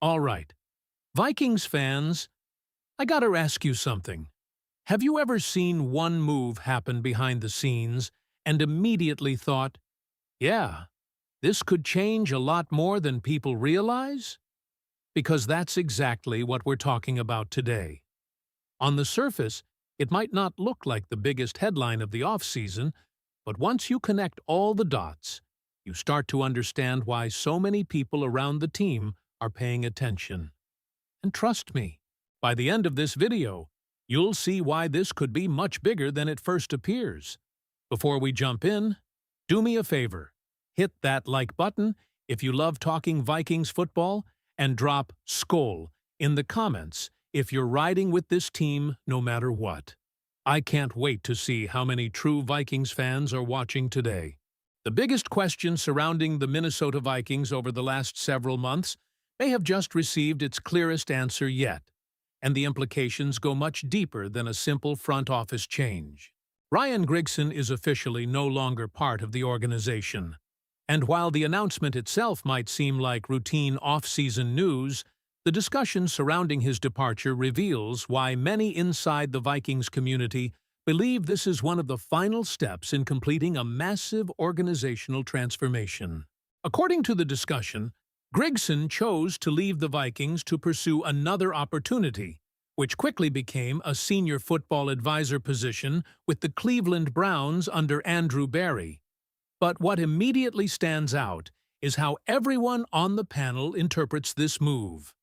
All right. Vikings fans, I gotta ask you something. Have you ever seen one move happen behind the scenes and immediately thought, yeah, this could change a lot more than people realize? Because that's exactly what we're talking about today. On the surface, it might not look like the biggest headline of the offseason, but once you connect all the dots, you start to understand why so many people around the team are paying attention. And trust me, by the end of this video, you'll see why this could be much bigger than it first appears. Before we jump in, do me a favor. Hit that like button if you love talking Vikings football, and drop SKOL in the comments if you're riding with this team no matter what. I can't wait to see how many true Vikings fans are watching today. The biggest question surrounding the Minnesota Vikings over the last several months may have just received its clearest answer yet, and the implications go much deeper than a simple front office change. Ryan Grigson is officially no longer part of the organization, and while the announcement itself might seem like routine off-season news, the discussion surrounding his departure reveals why many inside the Vikings community believe this is one of the final steps in completing a massive organizational transformation. According to the discussion, Grigson chose to leave the Vikings to pursue another opportunity, which quickly became a senior football advisor position with the Cleveland Browns under Andrew Berry. But what immediately stands out is how everyone on the panel interprets this move,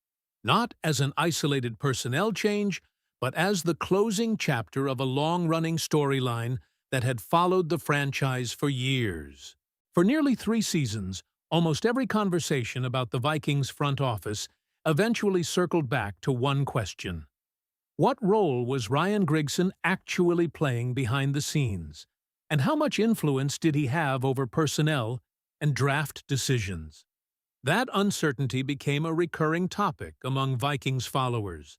not as an isolated personnel change, but as the closing chapter of a long-running storyline that had followed the franchise for years. For nearly 3 seasons, almost every conversation about the Vikings front office eventually circled back to one question. What role was Ryan Grigson actually playing behind the scenes? And how much influence did he have over personnel and draft decisions? That uncertainty became a recurring topic among Vikings followers,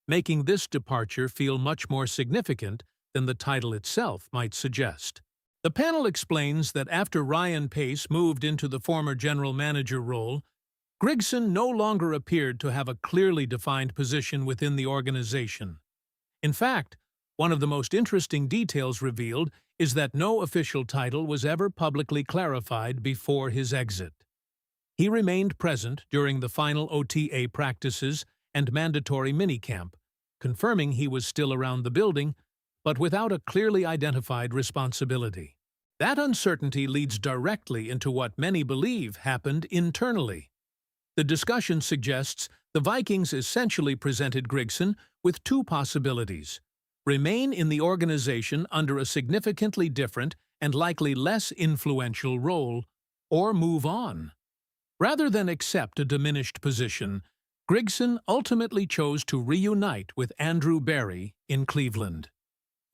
making this departure feel much more significant than the title itself might suggest. The panel explains that after Ryan Pace moved into the former general manager role, Grigson no longer appeared to have a clearly defined position within the organization. In fact, one of the most interesting details revealed is that no official title was ever publicly clarified before his exit. He remained present during the final OTA practices and mandatory minicamp, confirming he was still around the building, but without a clearly identified responsibility. That uncertainty leads directly into what many believe happened internally. The discussion suggests the Vikings essentially presented Grigson with 2 possibilities: remain in the organization under a significantly different and likely less influential role, or move on. Rather than accept a diminished position, Grigson ultimately chose to reunite with Andrew Berry in Cleveland.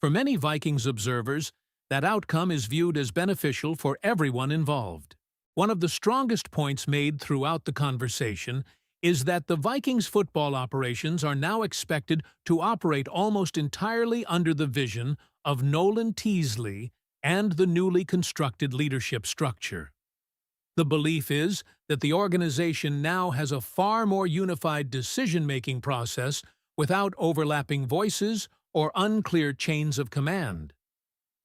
For many Vikings observers, that outcome is viewed as beneficial for everyone involved. One of the strongest points made throughout the conversation is that the Vikings football operations are now expected to operate almost entirely under the vision of Nolan Teasley and the newly constructed leadership structure. The belief is that the organization now has a far more unified decision-making process without overlapping voices or unclear chains of command.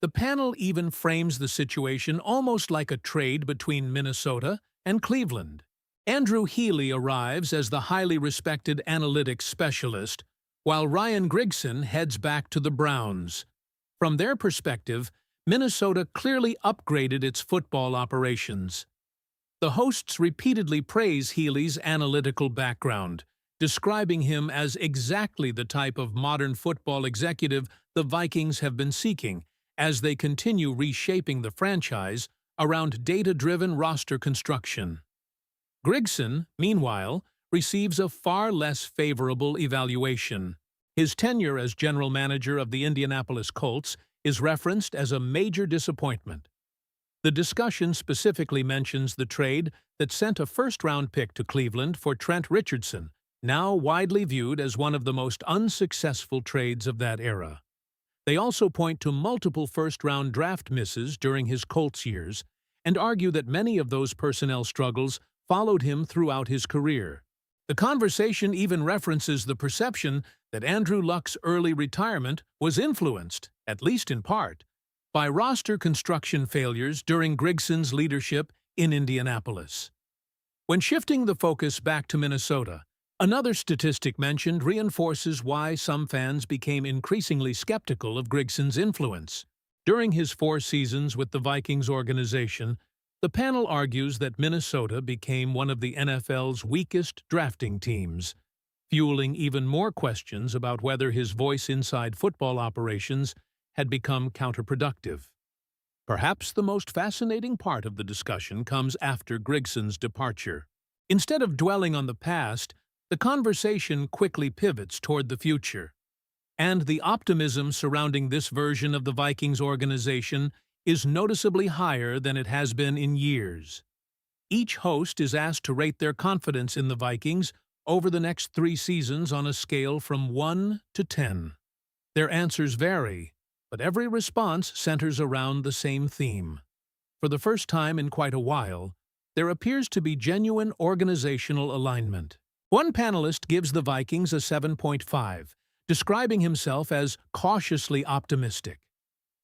The panel even frames the situation almost like a trade between Minnesota and Cleveland. Andrew Healy arrives as the highly respected analytics specialist, while Ryan Grigson heads back to the Browns. From their perspective, Minnesota clearly upgraded its football operations. The hosts repeatedly praise Healy's analytical background, describing him as exactly the type of modern football executive the Vikings have been seeking as they continue reshaping the franchise around data-driven roster construction. Grigson, meanwhile, receives a far less favorable evaluation. His tenure as general manager of the Indianapolis Colts is referenced as a major disappointment. The discussion specifically mentions the trade that sent a first-round pick to Cleveland for Trent Richardson, now widely viewed as one of the most unsuccessful trades of that era. They also point to multiple first-round draft misses during his Colts years and argue that many of those personnel struggles followed him throughout his career. The conversation even references the perception that Andrew Luck's early retirement was influenced, at least in part, by roster construction failures during Grigson's leadership in Indianapolis. When shifting the focus back to Minnesota, another statistic mentioned reinforces why some fans became increasingly skeptical of Grigson's influence. During his 4 seasons with the Vikings organization, the panel argues that Minnesota became one of the NFL's weakest drafting teams, fueling even more questions about whether his voice inside football operations had become counterproductive. Perhaps the most fascinating part of the discussion comes after Grigson's departure. Instead of dwelling on the past, the conversation quickly pivots toward the future. And the optimism surrounding this version of the Vikings organization is noticeably higher than it has been in years. Each host is asked to rate their confidence in the Vikings over the next 3 seasons on a scale from 1 to 10. Their answers vary, but every response centers around the same theme. For the first time in quite a while, there appears to be genuine organizational alignment. One panelist gives the Vikings a 7.5, describing himself as cautiously optimistic.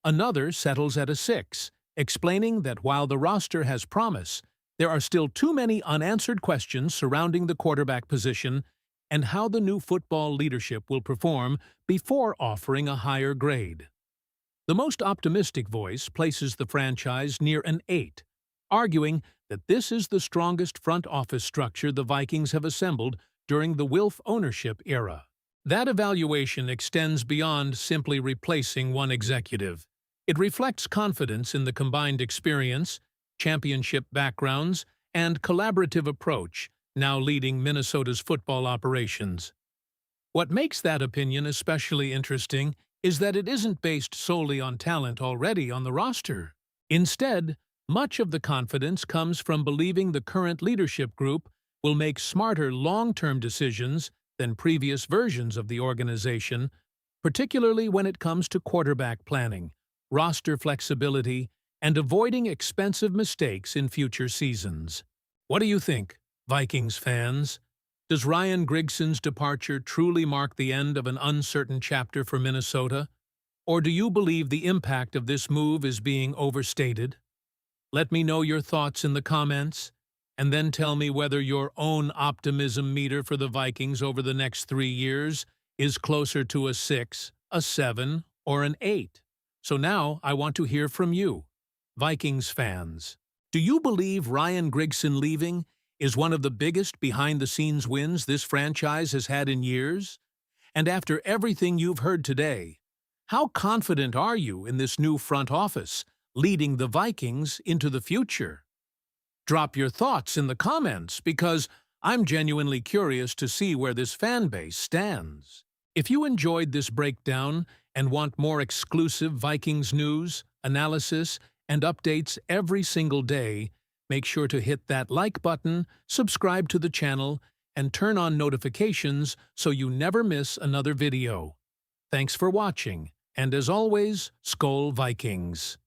Another settles at a 6, explaining that while the roster has promise, there are still too many unanswered questions surrounding the quarterback position and how the new football leadership will perform before offering a higher grade. The most optimistic voice places the franchise near an 8, arguing that this is the strongest front office structure the Vikings have assembled during the Wilf ownership era. That evaluation extends beyond simply replacing one executive. It reflects confidence in the combined experience, championship backgrounds, and collaborative approach now leading Minnesota's football operations. What makes that opinion especially interesting is that it isn't based solely on talent already on the roster. Instead, much of the confidence comes from believing the current leadership group will make smarter long-term decisions than previous versions of the organization, particularly when it comes to quarterback planning, roster flexibility, and avoiding expensive mistakes in future seasons. What do you think, Vikings fans? Does Ryan Grigson's departure truly mark the end of an uncertain chapter for Minnesota? Or do you believe the impact of this move is being overstated? Let me know your thoughts in the comments, and then tell me whether your own optimism meter for the Vikings over the next 3 years is closer to a 6, a 7, or an 8. So now I want to hear from you, Vikings fans. Do you believe Ryan Grigson leaving is one of the biggest behind-the-scenes wins this franchise has had in years? And after everything you've heard today, how confident are you in this new front office leading the Vikings into the future? Drop your thoughts in the comments because I'm genuinely curious to see where this fan base stands. If you enjoyed this breakdown and want more exclusive Vikings news, analysis, and updates every single day, make sure to hit that like button, subscribe to the channel, and turn on notifications so you never miss another video. Thanks for watching, and as always, SKOL Vikings.